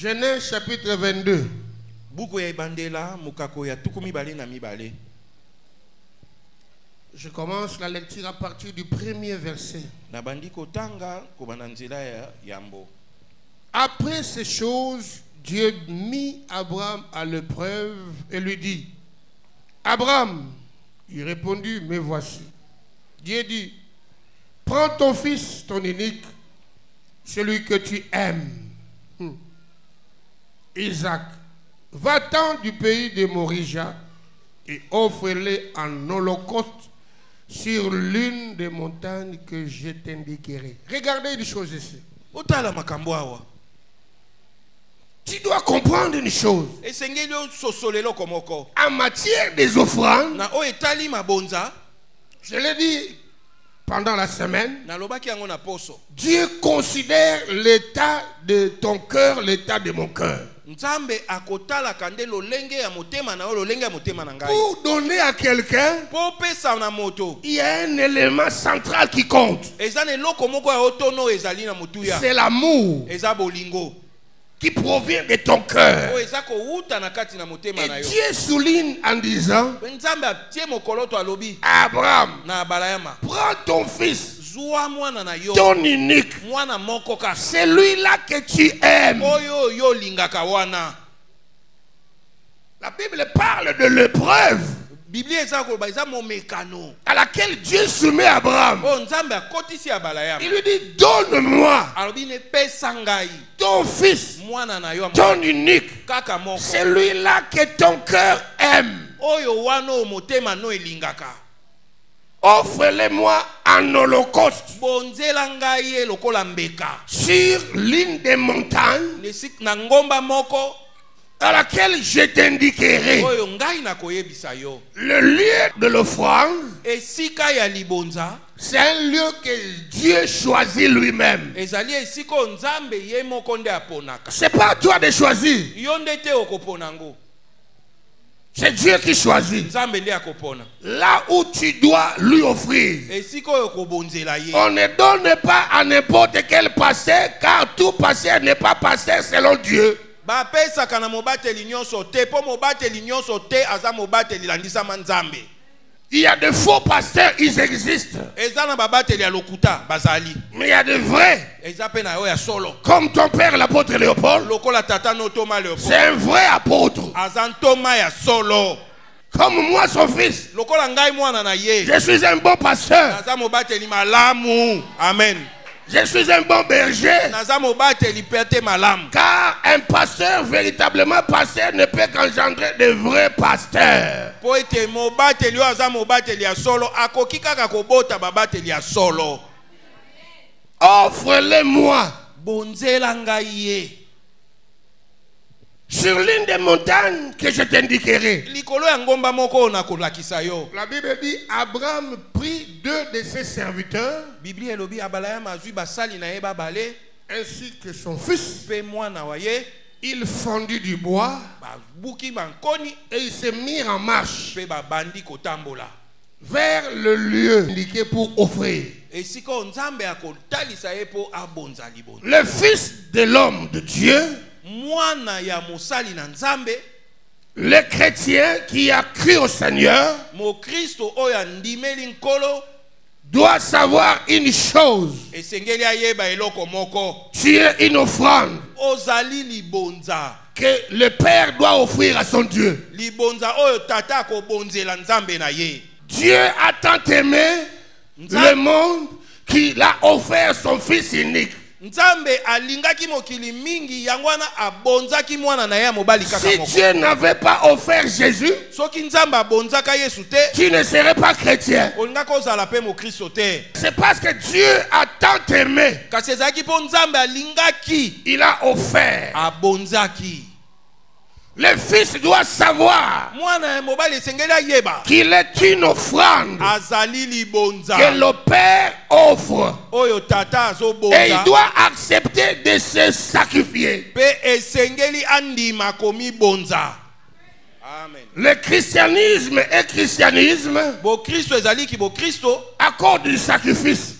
Genèse chapitre 22. Je commence la lecture à partir du premier verset. Après ces choses, Dieu mit Abraham à l'épreuve et lui dit: Abraham, il répondit: me voici. Dieu dit: prends ton fils, ton unique, celui que tu aimes, Isaac, va-t'en du pays de Morija et offre-le en holocauste sur l'une des montagnes que je t'indiquerai. Regardez une chose ici. Tu dois comprendre une chose. En matière des offrandes, je l'ai dit pendant la semaine, Dieu considère l'état de ton cœur, l'état de mon cœur. Pour donner à quelqu'un, il y a un élément central qui compte. C'est l'amour qui provient de ton cœur. Et Dieu souligne en disant: Abraham, prends ton fils, ton unique, celui-là que tu aimes. La Bible parle de l'épreuve à laquelle Dieu soumet Abraham. Il lui dit: donne-moi ton fils, ton unique, celui-là que ton cœur aime. Offre-le-moi en holocauste sur l'une des montagnes à laquelle je t'indiquerai. Le lieu de l'offrande, c'est un lieu que Dieu choisit lui-même. C'est pas à toi de choisir. C'est Dieu qui choisit. Là où tu dois lui offrir. On ne donne pas à n'importe quel pasteur, car tout pasteur n'est pas pasteur selon Dieu. Il y a de faux pasteurs, ils existent. Mais il y a de vrais. Comme ton père l'apôtre Léopold, c'est un vrai apôtre. Comme moi son fils, je suis un bon pasteur. Amen. Je suis un bon berger. Car un pasteur, véritablement pasteur, ne peut qu'engendrer de vrais pasteurs. Offre-le-moi sur l'une des montagnes que je t'indiquerai. La Bible dit: Abraham prit deux de ses serviteurs, ainsi que son fils. Il fondit du bois et il se mit en marche vers le lieu indiqué pour offrir. Le fils de l'homme de Dieu, le chrétien qui a cru au Seigneur, doit savoir une chose: tu es une offrande que le Père doit offrir à son Dieu. Dieu a tant aimé le monde qu'il a offert son fils unique. Si Dieu n'avait pas offert Jésus, tu ne serais pas chrétien. C'est parce que Dieu a tant aimé, il a offert. Le fils doit savoir qu'il est une offrande que le Père offre. Et il doit accepter de se sacrifier. Le christianisme est christianisme à cause du sacrifice.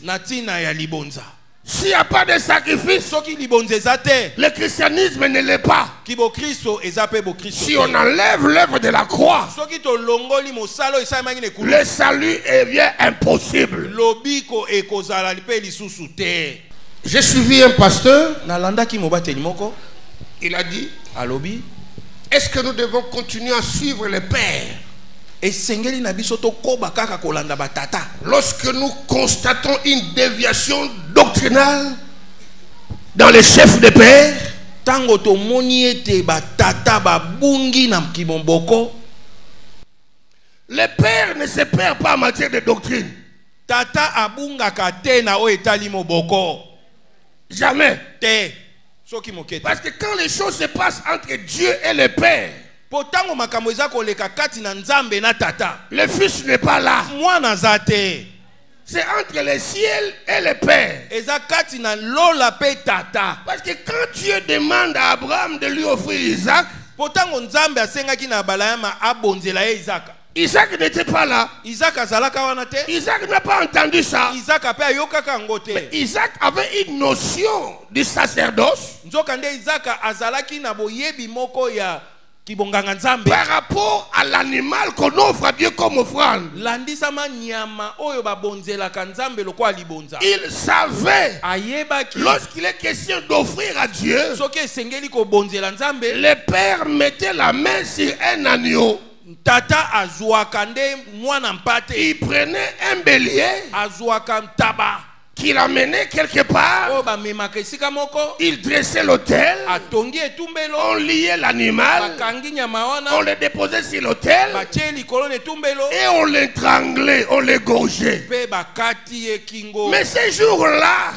S'il n'y a pas de sacrifice, le christianisme ne l'est pas. Si on enlève l'œuvre de la croix, le salut devient impossible. J'ai suivi un pasteur. Il a dit, est-ce que nous devons continuer à suivre les pères? Lorsque nous constatons une déviation doctrinale dans les chefs de pères, les pères ne se perdent pas en matière de doctrine. Jamais. Parce que quand les choses se passent entre Dieu et le Père, le Fils n'est pas là. C'est entre le ciel et le Père. Parce que quand Dieu demande à Abraham de lui offrir Isaac, Isaac n'était pas là. Isaac n'a pas entendu ça. Mais Isaac avait une notion du sacerdoce par rapport à l'animal qu'on offre à Dieu comme offrande. Il savait, lorsqu'il est question d'offrir à Dieu, le Père mettait la main sur un agneau. Il prenait un bélier qu'il amenait quelque part. Il dressait l'autel. On liait l'animal. On le déposait sur l'autel. Et on l'étranglait, on l'égorgeait. Mais ces jours-là,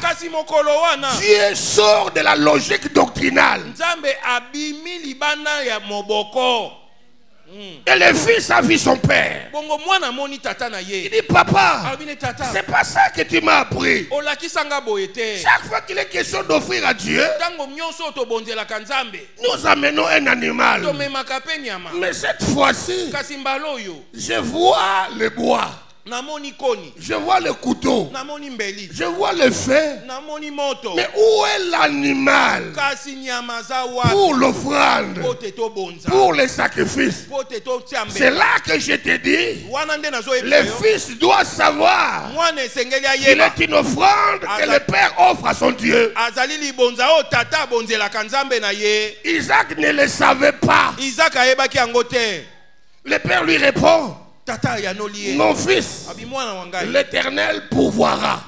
Dieu sort de la logique doctrinale. Et le fils a vu son père. Il dit, papa, c'est pas ça que tu m'as appris. Chaque fois qu'il est question d'offrir à Dieu, nous amenons un animal. Mais cette fois-ci, je vois le bois. Je vois le couteau. Je vois le feu. Mais où est l'animal pour l'offrande, pour le sacrifice? C'est là que je te dis, le fils doit savoir qu'il est une offrande que le Père offre à son Dieu. Isaac ne le savait pas. Le Père lui répond, mon fils, l'Éternel pourvoira.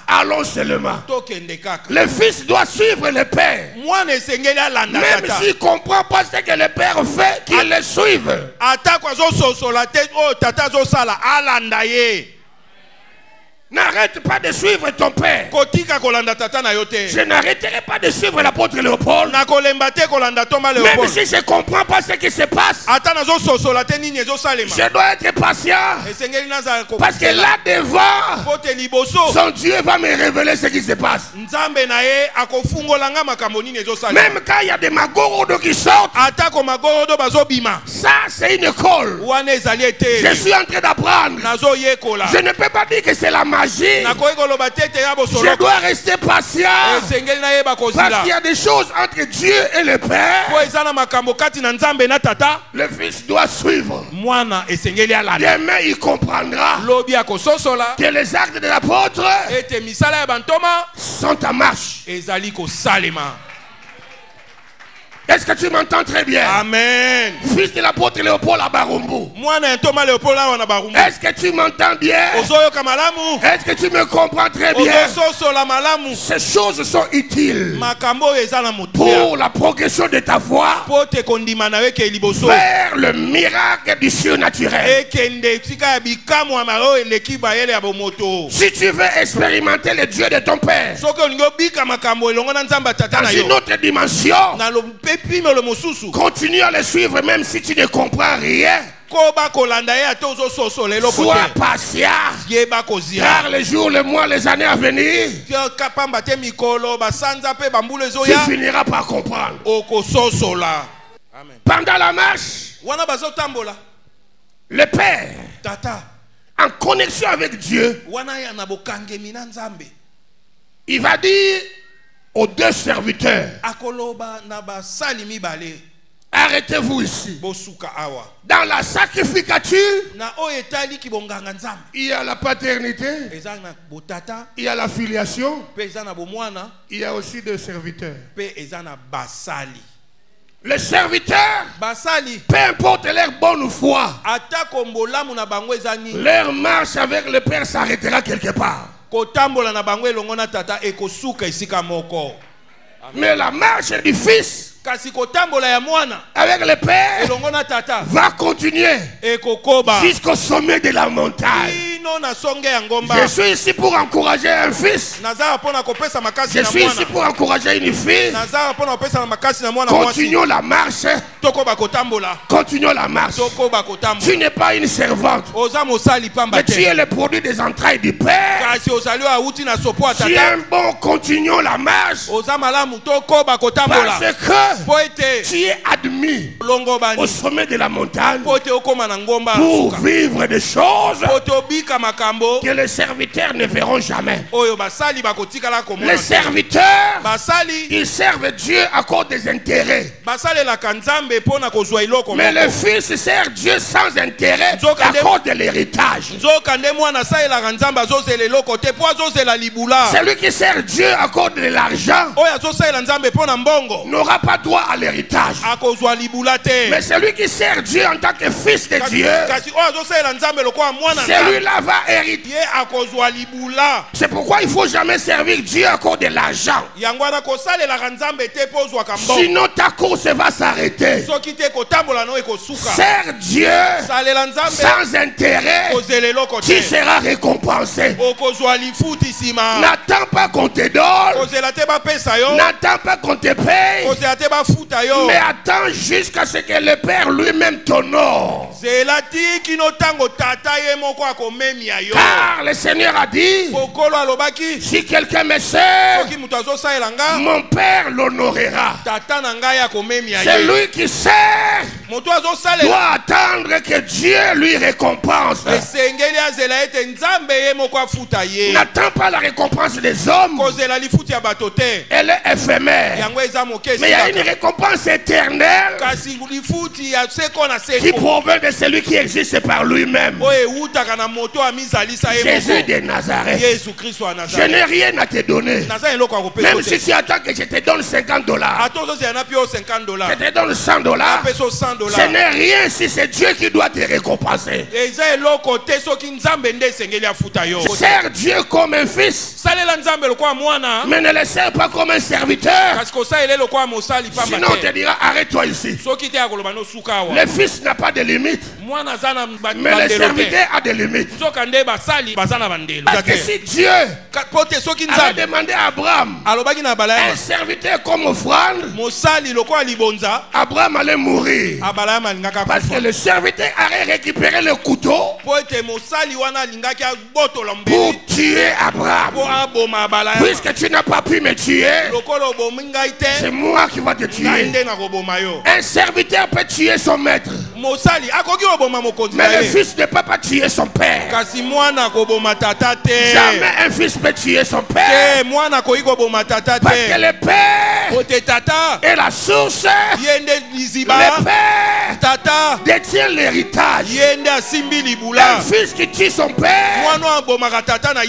Allons seulement. Le fils doit suivre le Père. Même s'il ne comprend pas ce que le Père fait, qu'il le suive. N'arrête pas de suivre ton père. Je n'arrêterai pas de suivre l'apôtre Léopold. Même si je ne comprends pas ce qui se passe, je dois être patient. Parce que là devant, son Dieu va me révéler ce qui se passe. Même quand il y a des magorodos qui sortent, ça c'est une école. Je suis en train d'apprendre. Je ne peux pas dire que c'est la magie. Je dois rester patient. Parce qu'il y a des choses entre Dieu et le Père. Le Fils doit suivre. Demain il comprendra que les actes de l'apôtre sont en marche. Est-ce que tu m'entends très bien? Amen. Fils de l'apôtre Léopold à Barumbu. Est-ce que tu m'entends bien? Est-ce que tu me comprends très bien? Ces choses sont utiles pour la progression de ta foi, faire le miracle du surnaturel. Si tu veux expérimenter le Dieu de ton Père dans une autre dimension, continue à le suivre même si tu ne comprends rien. Sois patient, car les jours, les mois, les années à venir, tu finiras par comprendre. Pendant la marche, le Père, en connexion avec Dieu, il va dire aux deux serviteurs, arrêtez-vous ici. Dans la sacrificature, il y a la paternité, il y a la filiation, il y a aussi des serviteurs. Les serviteurs, peu importe leur bonne foi, leur marche avec le Père s'arrêtera quelque part. Mais la marche du Fils avec le Père va continuer jusqu'au sommet de la montagne. Je suis ici pour encourager un fils. Je suis ici pour encourager une fille. Continuons la marche. Continuons la marche. Tu n'es pas une servante, mais tu es le produit des entrailles du Père. Tu es un bon, continuons la marche. Parce que tu es admis au sommet de la montagne pour vivre des choses que les serviteurs ne verront jamais. Les serviteurs, ils servent Dieu à cause des intérêts. Mais le Fils sert Dieu sans intérêt à cause de l'héritage. Celui qui sert Dieu à cause de l'argent n'aura pas droit à l'héritage. Mais celui qui sert Dieu en tant que fils de Dieu, celui-là va hériter. C'est pourquoi il ne faut jamais servir Dieu à cause de l'argent. Sinon ta course va s'arrêter. Sers Dieu sans intérêt, tu seras récompensé. N'attends pas qu'on te donne, n'attends pas qu'on te paye, mais attends jusqu'à ce que le Père lui-même t'honore. Car le Seigneur a dit, si quelqu'un me sert, mon Père l'honorera. Celui qui sert doit attendre que Dieu lui récompense. N'attends pas la récompense des hommes. Elle est éphémère. Mais il y a une récompense éternelle qui provient de celui qui existe par lui-même. Jésus de Nazareth. Je n'ai rien à te donner. Même si tu attends que je te donne $50, je te donne $100. Ce n'est rien si c'est Dieu qui doit te récompenser. Sers Dieu comme un fils, mais ne le sers pas comme un serviteur. Sinon on te dira arrête-toi ici. Le fils n'a pas de limite, mais le serviteur a des limites. Parce que si Dieu avait demandé à Abraham un serviteur comme offrande, Abraham allait mourir. Parce que le serviteur allait récupérer le couteau pour tuer Abraham. Puisque tu n'as pas pu me tuer, c'est moi qui vais te tuer. Un serviteur peut tuer son maître, mais le fils ne peut pas tuer son père. Jamais un fils peut tuer son père. Parce que le père est la source. Le père détient l'héritage. Un fils qui tue son père,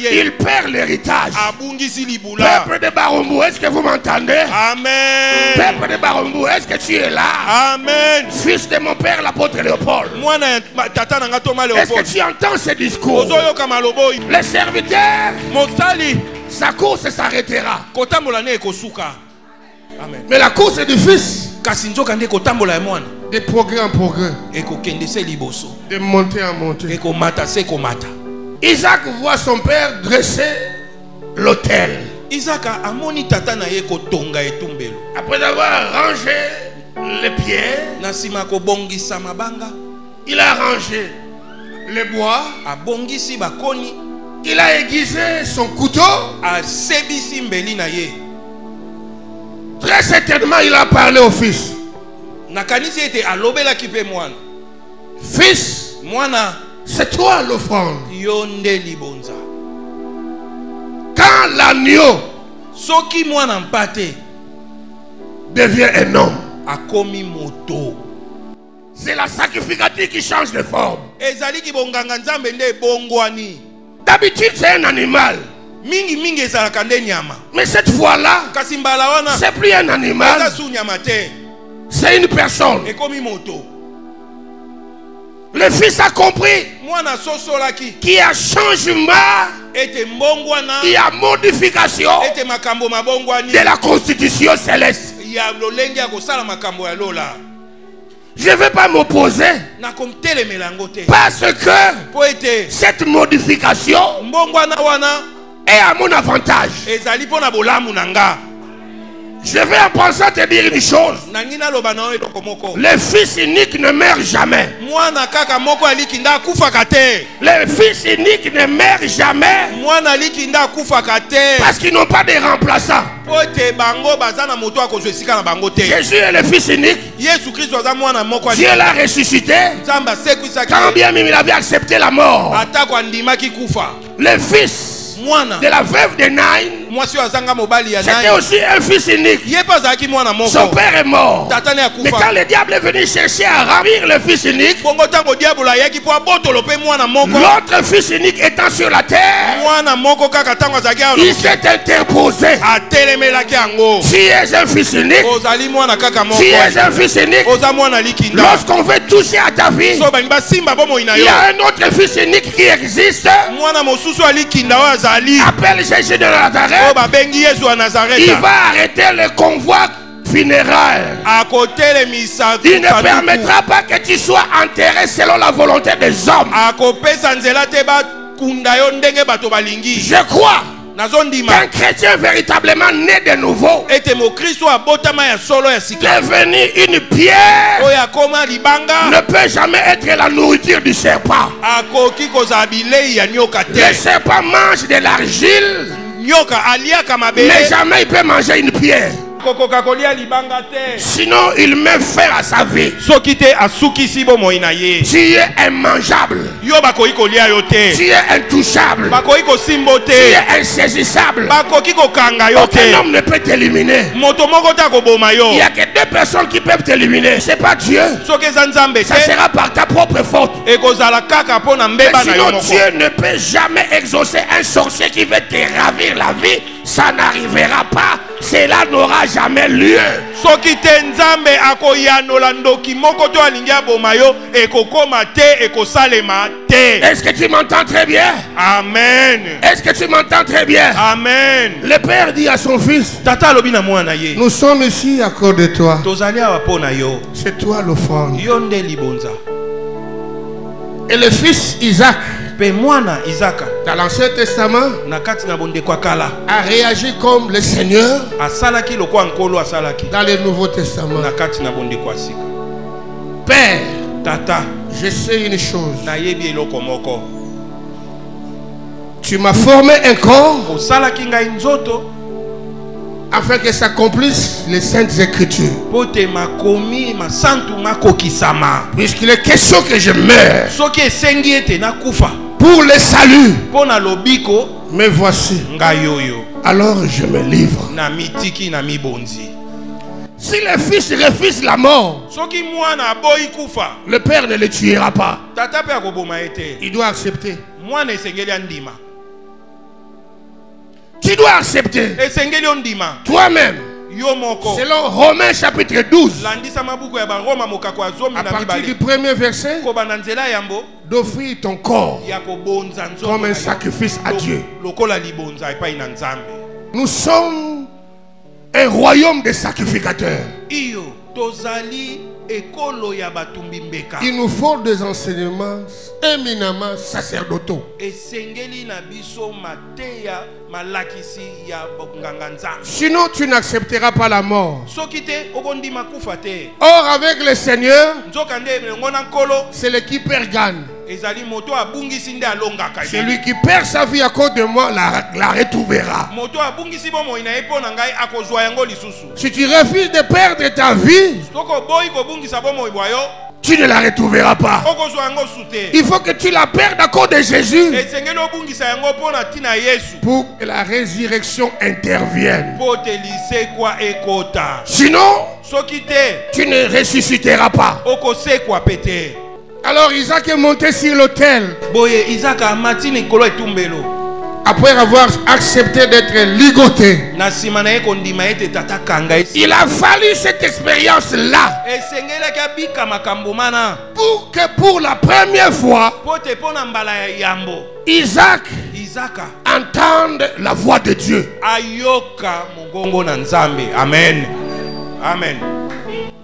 il perd l'héritage. Peuple de Barumbu, est-ce que vous m'entendez? Amen. Peuple de Barumbu, est-ce que tu es là? Amen. Fils de mon père l'apôtre Léopold, est-ce que tu entends ce discours? Le serviteur, sa course s'arrêtera. Amen. Mais la course du fils, de progrès en progrès, de montée en montée. Isaac voit son père dresser l'autel. Après avoir rangé les pierres, il a rangé le bois, il a aiguisé son couteau. Très certainement, il a parlé au fils. Fils, c'est toi l'offrande. Quand l'agneau Soki mwana mpate devient un homme. akomi moto. C'est la sacrificature qui change de forme. Ezali ki bonganga nzambe nde bongwani. D'habitude, c'est un animal. Mingi mingi ezalaka nde nyama. Mais cette fois-là, Kasi mbala wana c'est plus un animal, eza su nyama te. c'est une personne. Ekomi moto. Le fils a compris Mwana sosolaki qu'il y a changement, ete mbongwana, il y a modification ete makambo mabongwani de la constitution céleste. ya lolenge ya kosala makambo ya lola. Je ne vais pas m'opposer Na komtelemela yango te. parce que Po ete cette modification mbongwana wana est à mon avantage. ezali pona bolamu nanga. Je vais en pensant te dire une chose. Nangina loba na eloko moko. Le fils unique ne meurt jamais. Mwana kaka moko aliki nda akufaka te. Le fils unique ne meurt jamais Mwana aliki nda akufaka te. parce qu'ils n'ont pas de remplaçants. Po ete bango baza na moto akozwa esika na bango te. Jésus est le fils unique. Yesu Kristo aza mwana moko Dieu l'a ressuscité. Nzambe asekwisaki Quand bien même il avait accepté la mort. atako andimaki kufa. Le fils Mwana de la veuve de Naïn, mwasi oyo azanga mobali ya c'était Naini. aussi un fils unique. Ye mpe azalaki mwana Son moko. père est mort. Tata ne Mais quand akufa. le diable est venu chercher à ravir le fils unique, Bongo ntango diabolo ayaki mpo abotolo mpe mwana moko. l'autre fils unique étant sur la terre, Mwana moko kaka ntango azalaki awa il s'est interposé. atelemelaki yango. Tu es un fils unique. Ozali mwana kaka moko. Tu es un fils unique. Oza mwana likinda. Lorsqu'on veut toucher à ta vie, So balingi basimba bomoi na il yo. y a un autre fils unique qui existe. Mwana mosusu ya likinda oyo azali. Appelle Jésus de Oyo Nazareth. babengi Yesu ya Il Nazareta. va arrêter le convoi funéraire. Akotelemisa Il ne permettra pas que tu sois enterré selon la volonté des hommes. akopesa nzela te bakunda yo ndenge bato balingi. Je crois Nazondima qu'un chrétien véritablement né de nouveau, ete mokristo abotama ya solo ya sika devenu une pierre, oyo akoma libanga ne peut jamais être la nourriture du serpent. akoki kozala bilei ya nyoka Le te. serpent mange de l'argile, Nyoka aliaka mais mabele jamais il peut manger une pierre. kokoka kolia libanga te. Sinon, il met fin à sa vie. Soki te asukisi bomoi na ye. Tu es immangeable. Yo bakoki kolia yo te. Tu es intouchable. Bakoki kosimbo Tu te. es insaisissable. Bakoki kokanga yo Aucun te. homme ne peut t'éliminer. Moto moko te akoboma yo. Il n'y a que deux personnes qui peuvent t'éliminer. C'est pas Dieu. Soki eza nzambe Ça te sera par ta propre faute. ekozala kaka mpo na Mais mbeba na yo sinon, moko. Dieu ne peut jamais exaucer un sorcier qui veut te ravir la vie. Ça n'arrivera pas. Cela n'aura jamais lieu. Soki te nzambe akoyanola ndoki moko to alingi aboma yo ekokoma te ekosalema te. Est-ce que tu m'entends très bien? Amen. Est-ce que tu m'entends très bien? Amen. Le père dit à son fils, Tata alobi na mwana ye. nous sommes ici à cause de toi. Tozali awa mpo na yo. C'est toi l'offrande. Yo nde libonza. Et le fils Isaac, Pe mwana Izaka dans l'Ancien Testament, na kati na bondeko akala a réagi comme le Seigneur asalaki lokwa nkolo asalaki dans le Nouveau Testament. na kati na bondeko asika. Père, Tata je sais une chose. nayebi eloko moko. Tu m'as formé un corps Osalaki ngai nzoto afin que s'accomplissent les saintes écritures. po te makomi masantu makokisama. Puisqu'il est question que je meure Soki esengi ete nakufa pour le salut, mpo na lobiko me voici. ngai oyo Alors je me livre. na mitiki na mibonzi. Si le fils refuse la mort, Soki mwana aboyi kufa le père ne le tuera pas. tata mpe akoboma ye te. Il doit accepter. Mwana esengeli andima. Tu dois accepter Esengeli ondima toi-même. yo moko. Selon Romains chapitre 12, Landisa mabuku ya baroma mokako ya zomi à na partir du mibale. premier verset, Kobanda nzela yambo d'offrir ton corps ya kobonza nzoto comme na un yo. sacrifice à Dieu. Lokola libonza epai na nzambe. Nous sommes un royaume de sacrificateurs. Iyo tozali ekolo ya batumbi mbeka. Il nous faut des enseignements éminemment sacerdotaux. Esengeli na biso mateya malakisi ya nganga nzambe. Sinon, tu n'accepteras pas la mort. Soki te okondima kufa te. Or, avec le Seigneur, Nzoka nde elongo na nkolo c'est le qui perd gagne. ezali moto abungisi nde alongaka ye. Celui qui perd sa vie à cause de moi la retrouvera. Moto abungisi bomoi na ye mpo na ngai akozwa yango lisusu. Si tu refuses de perdre ta vie, Soko boyi kobungisa bomoi bwa yo, tu ne la retrouveras pas. Il faut que tu la perdes à cause de Jésus pour que la résurrection intervienne. Sinon, tu ne ressusciteras pas. Alors Isaac est monté sur l'autel. Après avoir accepté d'être ligoté, il a fallu cette expérience-là pour que pour la première fois, Isaac entende la voix de Dieu. Amen. Amen.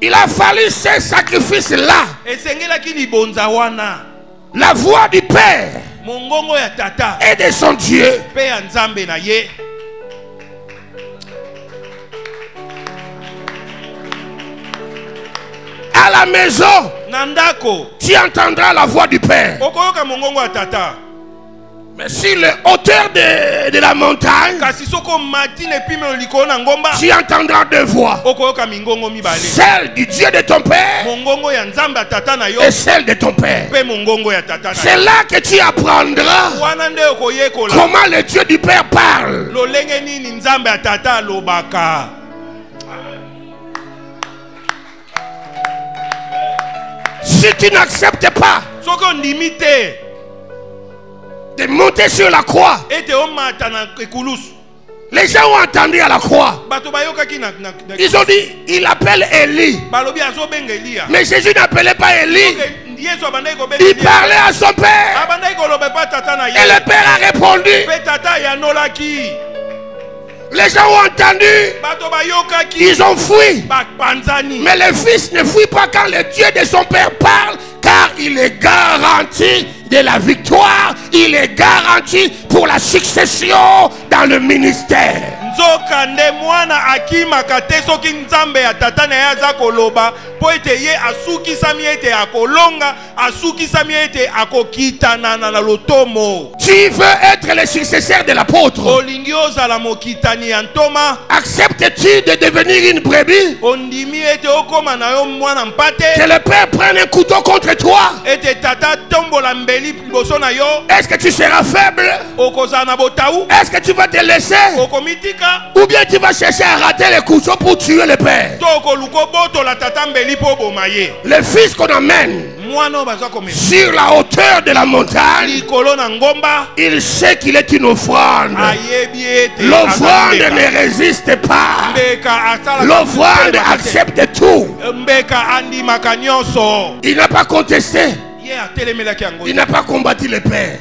Il a fallu ce sacrifice-là, la voix du Père et de son Dieu. À la maison, tu entendras la voix du Père. Mais sur le hauteur de la montagne, tu entendras deux voix. Celle du Dieu de ton Père et celle de ton Père. C'est là que tu apprendras comment le Dieu du Père parle. Si tu n'acceptes pas de monter sur la croix, les gens ont entendu à la croix. Ils ont dit, il appelle Élie. Mais Jésus n'appelait pas Élie. Il parlait à son père. Et le père a répondu. Les gens ont entendu. Ils ont fui. Mais le fils ne fuit pas quand le Dieu de son père parle, car il est garanti de la victoire. Il est garanti pour la succession dans le ministère. Tu veux être le successeur de l'apôtre? Acceptes-tu de devenir une brebis? Que le Père prenne un couteau contre toi? Est-ce que tu seras faible? Est-ce que tu vas te laisser? Ou bien tu vas chercher à rater le couteau pour tuer le Père? Le fils qu'on amène sur la hauteur de la montagne, il sait qu'il est une offrande. L'offrande ne résiste pas. L'offrande accepte tout. Il n'a pas contesté. Il n'a pas combattu le Père.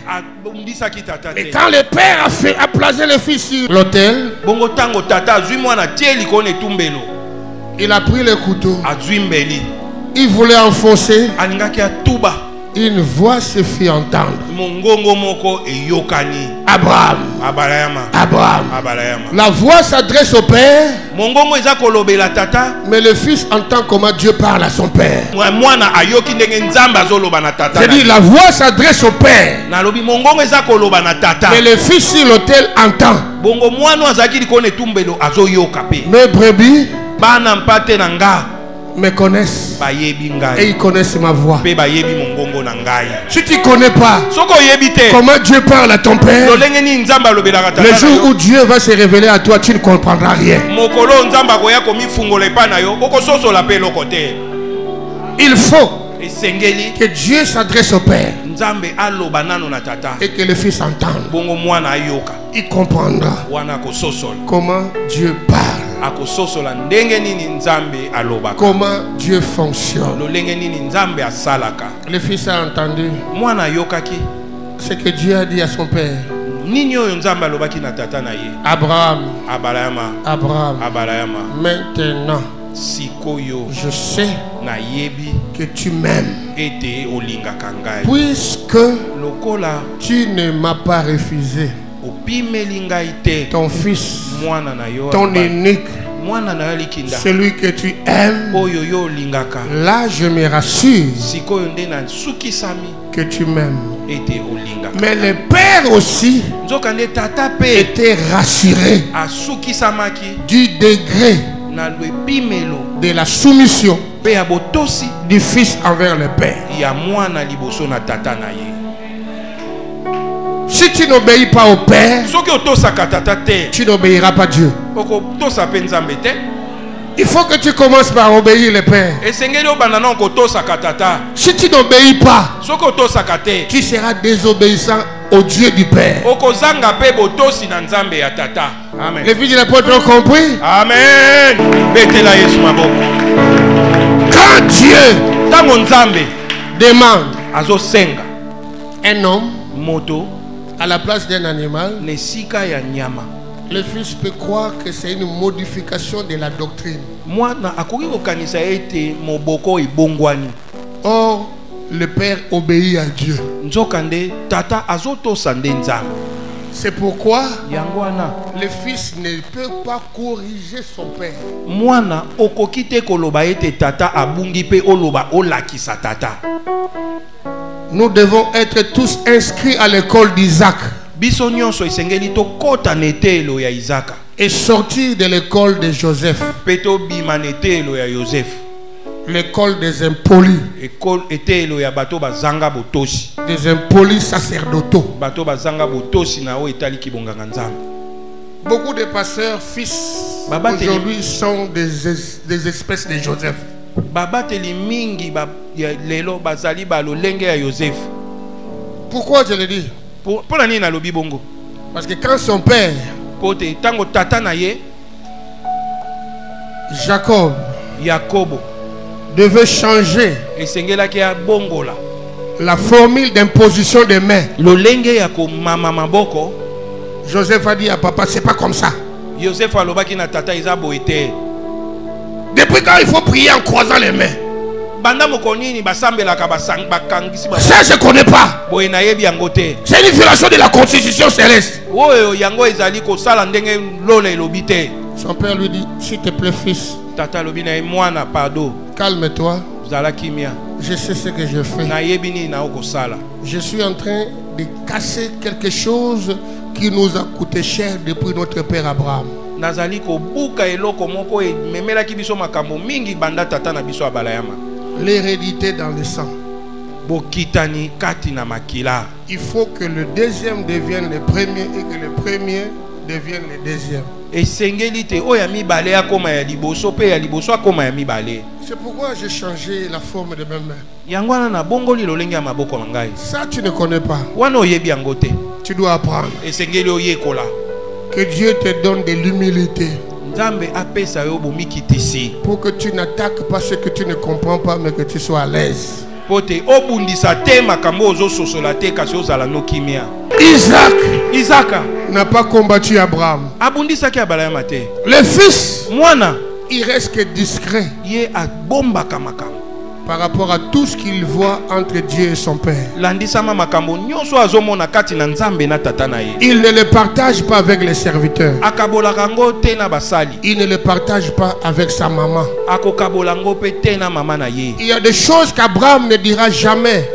Et quand le Père a placé le fils sur l'autel, il a pris le couteau. Il voulait enfoncer. Une voix se fit entendre. Abraham. Abraham. La voix s'adresse au Père. Mais le fils entend comment Dieu parle à son Père. C'est dit, la voix s'adresse au Père. Mais le fils sur l'autel entend. Mes brebis me connaissent et ils connaissent ma voix. Si tu ne connais pas comment Dieu parle à ton Père, le jour où Dieu va se révéler à toi, tu ne comprendras rien. Il faut que Dieu s'adresse au Père et que le Fils entende. Il comprendra comment Dieu parle, comment Dieu fonctionne. Le Fils a entendu ce que Dieu a dit à son Père. Abraham, maintenant je sais que tu m'aimes, puisque tu ne m'as pas refusé ton fils, ton unique, celui que tu aimes. Là je me rassure que tu m'aimes. Mais le Père aussi était rassuré du degré de la soumission pe ya botosi du fils envers le père. ya mwana liboso na tata na ye. Si tu n'obéis pas au père, Soki otosaka tata te, tu n'obéiras pas Dieu. okotosa pe Nzambe te. Il faut que tu commences par obéir le père. Esengeli obanda na okotosaka tata. Si tu n'obéis pas, Soki otosaka te, tu seras désobéissant au Dieu du père. okozanga pe botosi na Nzambe ya tata. Amen. Les filles de l'apôtre ont compris. Amen. Betela Yesu maboko. Quand Dieu Tango Nzambe demande azosenga un homme moto à la place d'un animal, nesika ya nyama, le fils peut croire que c'est une modification de la doctrine. mwana akoki kokanisa ete moboko ebongwani. Or, le père obéit à Dieu. Nzokande tata azotosa nde Nzambe. C'est pourquoi Yango wana le fils ne peut pas corriger son père. mwana okoki te koloba ete tata abungi pe oloba olakisa tata. Nous devons être tous inscrits à l'école d'Isaac Biso nyonso esengeli tokota na etelo ya Izaka et sortir de l'école de Joseph, pe tobima na etelo ya Joseph, l'école des impolis, etelo ya bato bazanga botosi, des impolis sacerdotaux. bato bazanga botosi na o etali kibonganga Nzambe. Beaucoup de pasteurs, fils, aujourd'hui sont des espèces de Joseph. Babateli mingi ya lelo bazali balolenge ya Joseph. Pourquoi je le dis? Pour la nini nalobi bongo? Parce que quand son père, Pote tango tata na ye Jacob, Yakobo devait changer esengelaki ya bongola la formule d'imposition des mains, lolenge ya komama maboko, Joseph a dit à papa, c'est pas comme ça. Joseph alobaki na tata eza boye te. Depuis quand il faut prier en croisant les mains? Banda mokonini basambelaka bakangisi Ça, je ne connais pas. boye nayebi yango te. C'est une violation de la constitution céleste. Oyo yango ezali kosala ndenge lola elobi te. Son père lui dit, s'il te plaît fils, Tata lobi na ye mwana pardon, calme-toi. zala kimia, Je sais ce que je fais. nayebi nini na okosala. Je suis en train de casser quelque chose qui nous a coûté cher depuis notre père Abraham. Nazali kobuka eloko moko ememelaki biso makambo mingi banda tata na biso abalayama. L'hérédité dans le sang. Bokitani kati na makila. Il faut que le deuxième devienne le premier et que le premier devienne le deuxième. Esengeli te oya mibale akoma ya liboso pe ya liboso akoma ya mibale. C'est pourquoi j'ai changé la forme de mes mains. Yango wana na bongoli lolenge ya maboko na ngai. Ça, tu ne connais pas. Wana oyebi yango te. Tu dois apprendre. Esengeli oyekola. Que Dieu te donne de l'humilité Nzambe apesa yo bomikitisi. pour que tu n'attaques pas ce que tu ne comprends pas, mais que tu sois à l'aise. Pote obundisa te makambo ozo sosola te kasi ozala no kimia. Isaka N'a pas combattu Abraham. abundisaki abalayama te. Le fils, Mwana il reste que discret ye abombaka makambo. par rapport à tout ce qu'il voit entre Dieu et son père. Landisama makambo nyonso azomona kati na Nzambe na tata na ye. Il ne le partage pas avec les serviteurs. Akabolaka ngo te na basali. Il ne le partage pas avec sa maman. Akokabola ngo pe te na mama na ye. Il y a des choses qu'Abraham ne dira jamais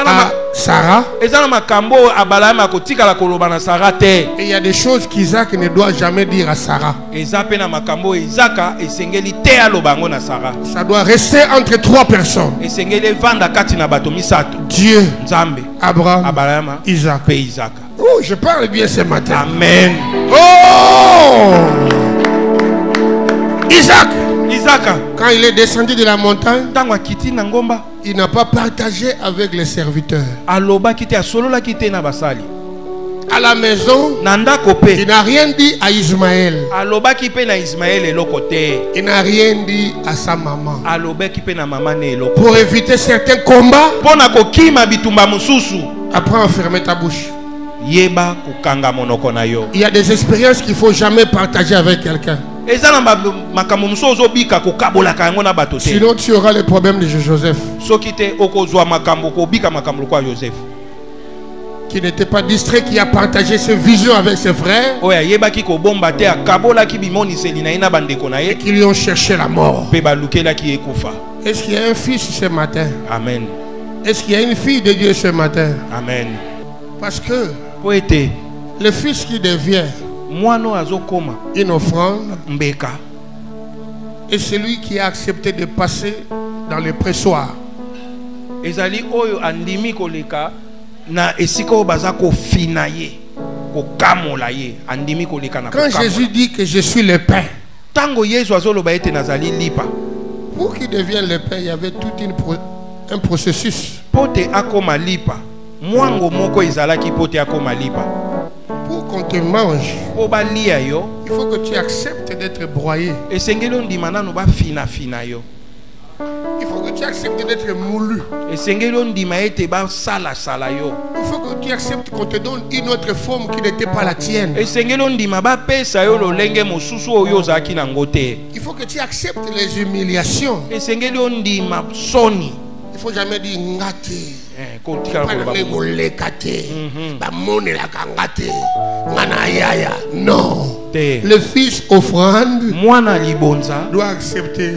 à Sarah. Ezana makambo abalayama kotikala koloba na Sara te. Et il y a des choses qu'Isaac ne doit jamais dire à Sarah. Eza pe na makambo Izaka esengeli te aloba ngo na Sara. Ça doit rester entre trois personnes. Esengeli vanda kati na bato misato. Dieu, Nzambe, Abraham, abalayama, Isaac. pe Izaka. Oh, je parle bien ce matin. Amen. Oh! Isaac, Izaka quand il est descendu de la montagne, tango akiti na ngomba il n'a pas partagé avec les serviteurs. alobaki te asololaki te na basali. À la maison, Na ndako pe il n'a rien dit à Ismaël. alobaki pe na Ismaël eloko te. Il n'a rien dit à sa maman. Alobaki pe na mama ne eloko. Pour éviter certains combats, Pona kokima bitumba mususu apprends à fermer ta bouche. yeba kokanga monoko na yo. Il y a des expériences qu'il ne faut jamais partager avec quelqu'un. Eza na makambo mususu ozobika kokabolaka yango na bato te. Sinon, tu auras les problèmes de Joseph, Soki te okozwa makambo kobika makambo kwa Joseph. qui n'était pas distrait, qui a partagé ses visions avec ses frères Oya yebaki kobomba te akabolaki bimoniseli na ye na bandeko na et ye qui lui ont cherché la mort. pe balukelaki ekufa. Est-ce qu'il y a un fils ce matin? Amen. Est-ce qu'il y a une fille de Dieu ce matin? Amen. Parce que Po ete le fils qui devient mwana azokoma une offrande mbeka est celui qui a accepté de passer dans le pressoir. ezali oyo andimi koleka na esika oyo baza kofina ye kokamola ye andimi koleka na Quand Jésus dit que je suis le pain, tango Yesu azoloba ete nazali lipa pour qu'il devienne le pain, il y avait tout un processus. pote akoma lipa mwango moko ezalaki pote akoma lipa Pour qu'on te mange, po balia yo il faut que tu acceptes d'être broyé. esengeli ondima nano bafinafina yo Il faut que tu acceptes d'être moulu. esengeli ondima ete basalasala yo Il faut que tu acceptes qu'on te donne une autre forme qui n'était pas la tienne. esengeli ondima bapesa yo lolenge mosusu oyo ozalaki nango te Il faut que tu acceptes les humiliations. esengeli ondima soni Il ne faut jamais dire ngati. kotikala koloba Non. te Le fils offrande mwana libonza doit accepter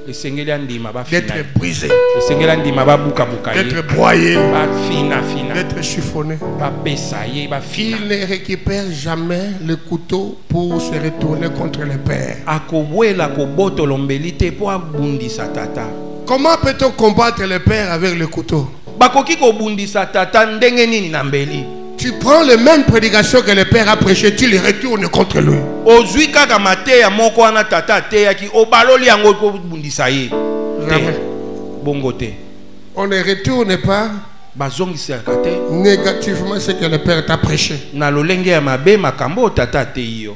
esengeli andima bafina d'être brisé, esengeli andima babukabuka ye d'être broyé, bafinafina d'être chiffonné. bapesa ye bafina Il ne récupère jamais le couteau pour se retourner contre le père. akobwela kobotolombeli te mpo abundisa tata Comment peut-on combattre le père avec le couteau? bakoki kobundisa tata ndenge nini na mbeli Tu prends les mêmes prédications que le père a prêché, tu les retournes contre lui. ozwi kaka mateya moko wana tata ateyaki obaloli yango kobundisa ye Jamais. te bongo te On ne retourne pas bazongisaka te négativement ce que le père t'a prêché. na lolenge ya mabe makambo oyo tata ateyi yo